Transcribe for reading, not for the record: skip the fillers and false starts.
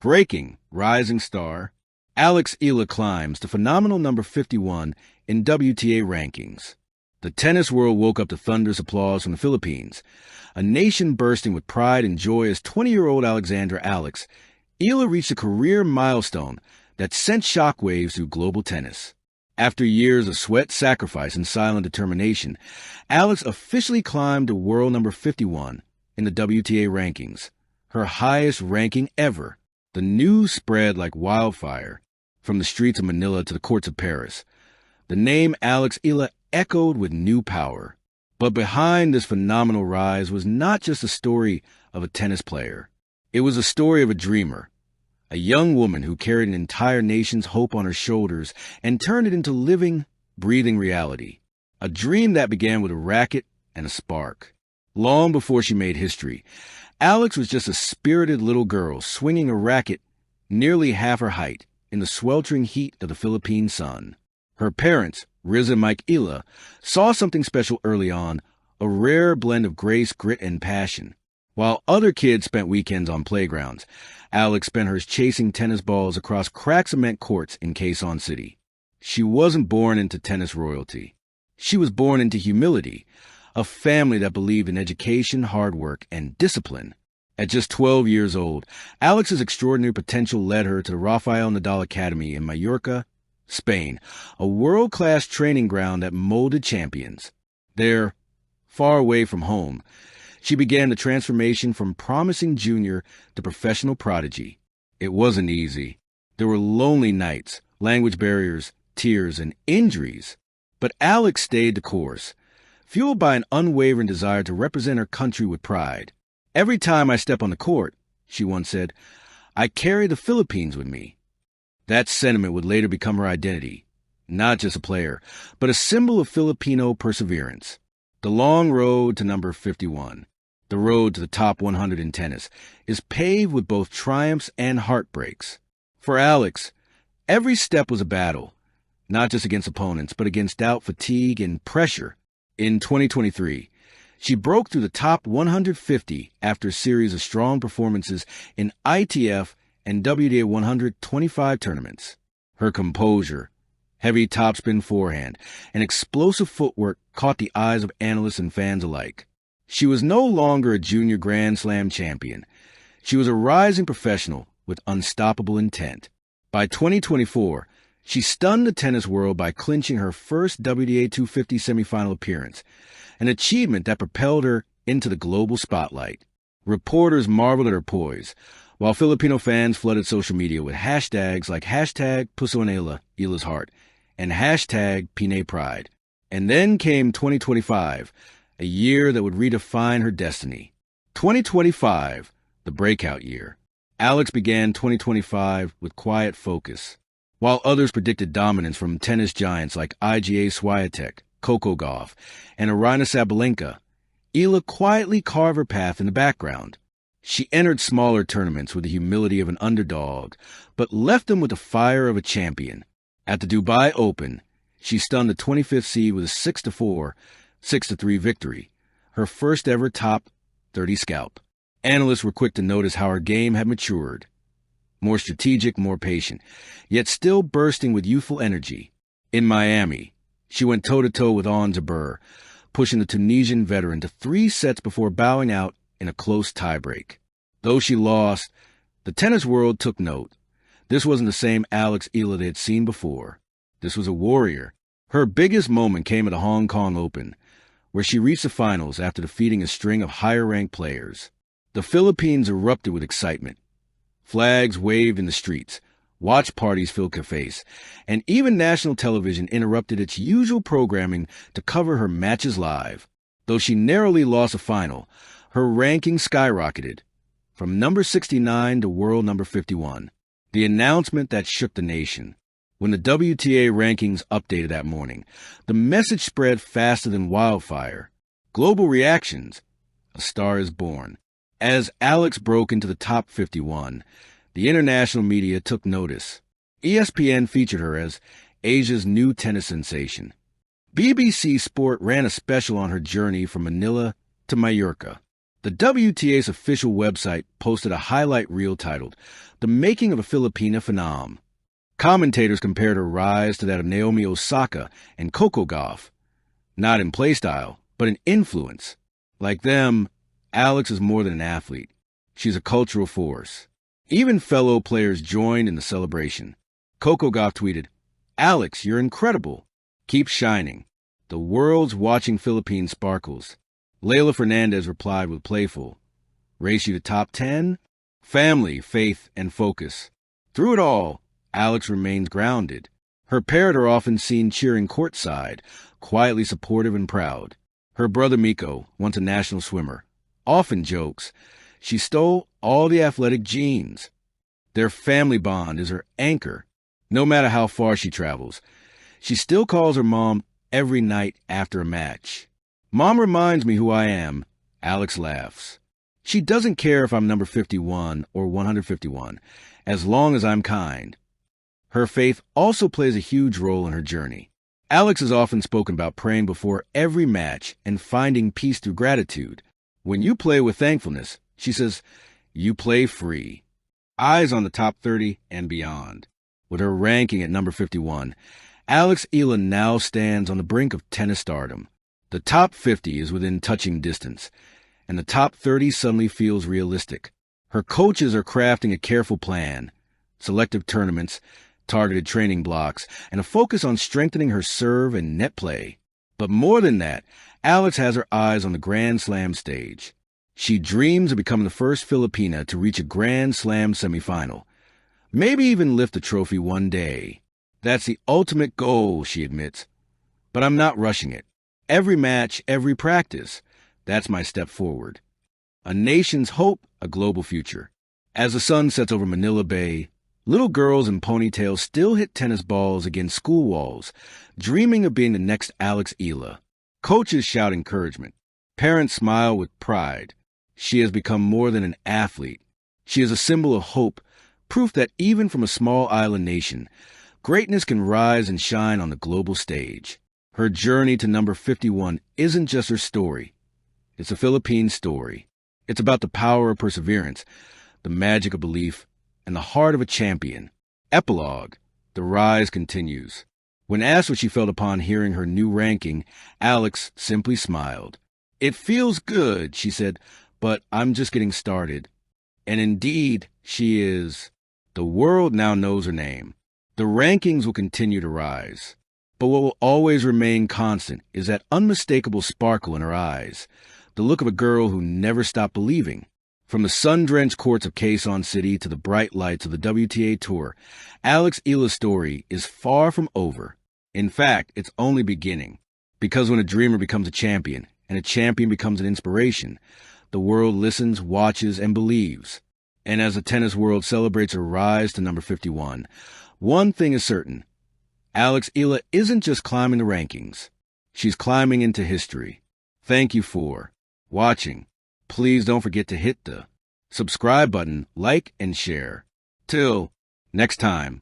Breaking rising star Alex Eala climbs to phenomenal number 51 in WTA rankings. The tennis world woke up to thunderous applause from the Philippines, a nation bursting with pride and joy as 20-year-old Alexandra Alex Eala reached a career milestone that sent shockwaves through global tennis. After years of sweat, sacrifice, and silent determination, Alex officially climbed to world number 51 in the WTA rankings, her highest ranking ever. The news spread like wildfire from the streets of Manila to the courts of Paris. The name Alex Eala echoed with new power. But behind this phenomenal rise was not just a story of a tennis player. It was a story of a dreamer, a young woman who carried an entire nation's hope on her shoulders and turned it into living, breathing reality. A dream that began with a racket and a spark. Long before she made history, Alex was just a spirited little girl swinging a racket nearly half her height in the sweltering heat of the Philippine sun. Her parents, Riz and Mike Eala, saw something special early on, a rare blend of grace, grit, and passion. While other kids spent weekends on playgrounds, Alex spent hers chasing tennis balls across cracked cement courts in Quezon City. She wasn't born into tennis royalty. She was born into humility, a family that believed in education, hard work, and discipline. At just 12 years old, Alex's extraordinary potential led her to the Rafael Nadal Academy in Mallorca, Spain, a world-class training ground that molded champions. There, far away from home, she began the transformation from promising junior to professional prodigy. It wasn't easy. There were lonely nights, language barriers, tears, and injuries. But Alex stayed the course, fueled by an unwavering desire to represent her country with pride. "Every time I step on the court," she once said, "I carry the Philippines with me." That sentiment would later become her identity, not just a player, but a symbol of Filipino perseverance. The long road to number 51, the road to the top 100 in tennis, is paved with both triumphs and heartbreaks. For Alex, every step was a battle, not just against opponents, but against doubt, fatigue, and pressure. In 2023, she broke through the top 150 after a series of strong performances in ITF and WTA 125 tournaments. Her composure, heavy topspin forehand, and explosive footwork caught the eyes of analysts and fans alike. She was no longer a junior Grand Slam champion. She was a rising professional with unstoppable intent. By 2024, she stunned the tennis world by clinching her first WTA 250 semifinal appearance, an achievement that propelled her into the global spotlight. Reporters marveled at her poise, while Filipino fans flooded social media with hashtags like hashtag Puso en Eala, Eala's heart, and hashtag Pinay Pride. And then came 2025, a year that would redefine her destiny. 2025, the breakout year. Alex began 2025 with quiet focus. While others predicted dominance from tennis giants like Iga Swiatek, Coco Gauff, and Aryna Sabalenka, Eala quietly carved her path in the background. She entered smaller tournaments with the humility of an underdog, but left them with the fire of a champion. At the Dubai Open, she stunned the 25th seed with a 6-4, 6-3 victory, her first ever top 30 scalp. Analysts were quick to notice how her game had matured. More strategic, more patient, yet still bursting with youthful energy. In Miami, she went toe-to-toe with Ons Jabeur, pushing the Tunisian veteran to 3 sets before bowing out in a close tiebreak. Though she lost, the tennis world took note. This wasn't the same Alex Eala they had seen before. This was a warrior. Her biggest moment came at the Hong Kong Open, where she reached the finals after defeating a string of higher-ranked players. The Philippines erupted with excitement. Flags waved in the streets, watch parties filled cafes, and even national television interrupted its usual programming to cover her matches live. Though she narrowly lost a final, her ranking skyrocketed from number 69 to world number 51, the announcement that shook the nation. When the WTA rankings updated that morning, the message spread faster than wildfire. Global reactions. A star is born. As Alex broke into the top 51, the international media took notice. ESPN featured her as Asia's new tennis sensation. BBC Sport ran a special on her journey from Manila to Mallorca. The WTA's official website posted a highlight reel titled, "The Making of a Filipina Phenom." Commentators compared her rise to that of Naomi Osaka and Coco Gauff, not in playstyle, but in influence. Like them, Alex is more than an athlete. She's a cultural force. Even fellow players joined in the celebration. Coco Gauff tweeted, "Alex, you're incredible. Keep shining. The world's watching Philippine sparkles." Leila Fernandez replied with playful, "Race you to top 10? Family, faith, and focus." Through it all, Alex remains grounded. Her parents are often seen cheering courtside, quietly supportive and proud. Her brother Miko, once a national swimmer, often jokes, "She stole all the athletic genes." Their family bond is her anchor. No matter how far she travels, she still calls her mom every night after a match. "Mom reminds me who I am," Alex laughs. She doesn't care if I'm number 51 or 151, as long as I'm kind. Her faith also plays a huge role in her journey. Alex has often spoken about praying before every match and finding peace through gratitude. When you play with thankfulness, she says, you play free. Eyes on the top 30 and beyond. With her ranking at number 51, Alex Eala now stands on the brink of tennis stardom. The top 50 is within touching distance, and the top 30 suddenly feels realistic. Her coaches are crafting a careful plan, selective tournaments, targeted training blocks, and a focus on strengthening her serve and net play. But more than that, Alex has her eyes on the Grand Slam stage. She dreams of becoming the first Filipina to reach a Grand Slam semifinal. Maybe even lift the trophy one day. That's the ultimate goal, she admits. But I'm not rushing it. Every match, every practice, that's my step forward. A nation's hope, a global future. As the sun sets over Manila Bay, little girls in ponytails still hit tennis balls against school walls, dreaming of being the next Alex Eala. Coaches shout encouragement. Parents smile with pride. She has become more than an athlete. She is a symbol of hope, proof that even from a small island nation, greatness can rise and shine on the global stage. Her journey to number 51 isn't just her story. It's a Philippine story. It's about the power of perseverance, the magic of belief, and the heart of a champion. Epilogue. The rise continues. When asked what she felt upon hearing her new ranking, Alex simply smiled. "It feels good," she said, "but I'm just getting started." And indeed, she is. The world now knows her name. The rankings will continue to rise. But what will always remain constant is that unmistakable sparkle in her eyes, the look of a girl who never stopped believing. From the sun-drenched courts of Quezon City to the bright lights of the WTA Tour, Alex Eala's story is far from over. In fact, it's only beginning. Because when a dreamer becomes a champion, and a champion becomes an inspiration, the world listens, watches, and believes. And as the tennis world celebrates her rise to number 51, one thing is certain. Alex Eala isn't just climbing the rankings. She's climbing into history. Thank you for watching. Please don't forget to hit the subscribe button, like, and share. Till next time.